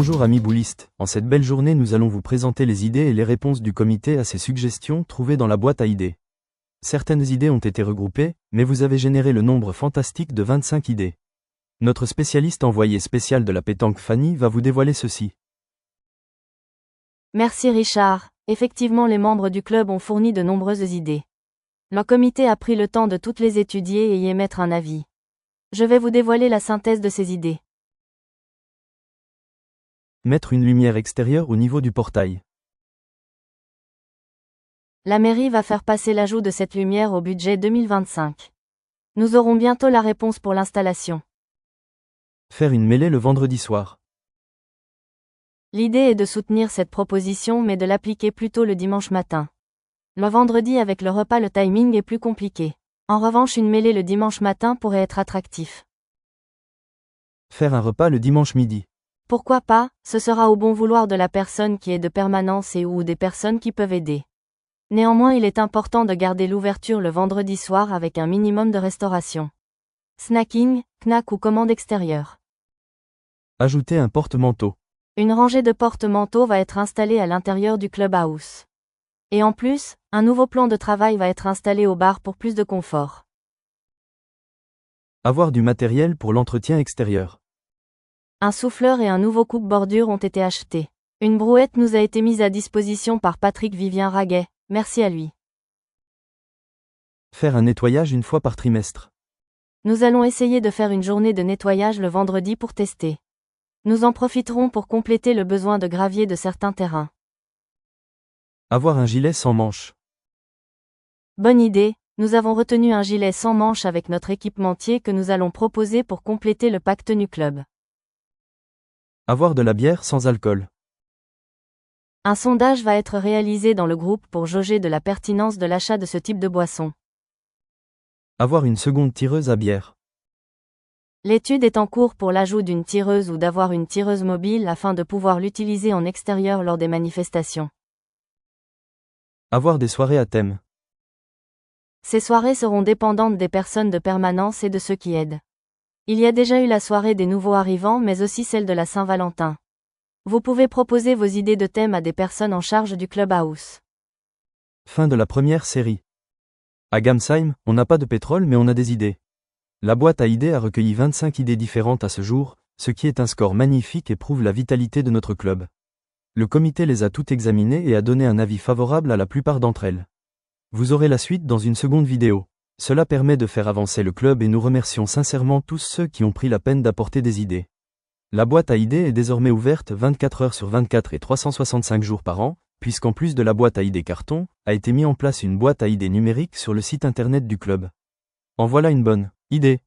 Bonjour amis boulistes, en cette belle journée nous allons vous présenter les idées et les réponses du comité à ces suggestions trouvées dans la boîte à idées. Certaines idées ont été regroupées, mais vous avez généré le nombre fantastique de 25 idées. Notre spécialiste envoyé spécial de la pétanque Fanny va vous dévoiler ceci. Merci Richard, effectivement les membres du club ont fourni de nombreuses idées. Le comité a pris le temps de toutes les étudier et y émettre un avis. Je vais vous dévoiler la synthèse de ces idées. Mettre une lumière extérieure au niveau du portail. La mairie va faire passer l'ajout de cette lumière au budget 2025. Nous aurons bientôt la réponse pour l'installation. Faire une mêlée le vendredi soir. L'idée est de soutenir cette proposition mais de l'appliquer plutôt le dimanche matin. Le vendredi avec le repas le timing est plus compliqué. En revanche une mêlée le dimanche matin pourrait être attractif. Faire un repas le dimanche midi. Pourquoi pas, ce sera au bon vouloir de la personne qui est de permanence et ou des personnes qui peuvent aider. Néanmoins il est important de garder l'ouverture le vendredi soir avec un minimum de restauration. Snacking, knack ou commande extérieure. Ajouter un porte-manteau. Une rangée de porte-manteaux va être installée à l'intérieur du clubhouse. Et en plus, un nouveau plan de travail va être installé au bar pour plus de confort. Avoir du matériel pour l'entretien extérieur. Un souffleur et un nouveau coupe-bordure ont été achetés. Une brouette nous a été mise à disposition par Patrick Vivien Raguet, merci à lui. Faire un nettoyage une fois par trimestre. Nous allons essayer de faire une journée de nettoyage le vendredi pour tester. Nous en profiterons pour compléter le besoin de gravier de certains terrains. Avoir un gilet sans manches. Bonne idée, nous avons retenu un gilet sans manches avec notre équipementier que nous allons proposer pour compléter le pack tenue club. Avoir de la bière sans alcool. Un sondage va être réalisé dans le groupe pour jauger de la pertinence de l'achat de ce type de boisson. Avoir une seconde tireuse à bière. L'étude est en cours pour l'ajout d'une tireuse ou d'avoir une tireuse mobile afin de pouvoir l'utiliser en extérieur lors des manifestations. Avoir des soirées à thème. Ces soirées seront dépendantes des personnes de permanence et de ceux qui aident. Il y a déjà eu la soirée des nouveaux arrivants mais aussi celle de la Saint-Valentin. Vous pouvez proposer vos idées de thèmes à des personnes en charge du clubhouse. Fin de la première série. À Gamsheim, on n'a pas de pétrole mais on a des idées. La boîte à idées a recueilli 25 idées différentes à ce jour, ce qui est un score magnifique et prouve la vitalité de notre club. Le comité les a toutes examinées et a donné un avis favorable à la plupart d'entre elles. Vous aurez la suite dans une seconde vidéo. Cela permet de faire avancer le club et nous remercions sincèrement tous ceux qui ont pris la peine d'apporter des idées. La boîte à idées est désormais ouverte 24 heures sur 24 et 365 jours par an, puisqu'en plus de la boîte à idées carton, a été mis en place une boîte à idées numérique sur le site internet du club. En voilà une bonne idée.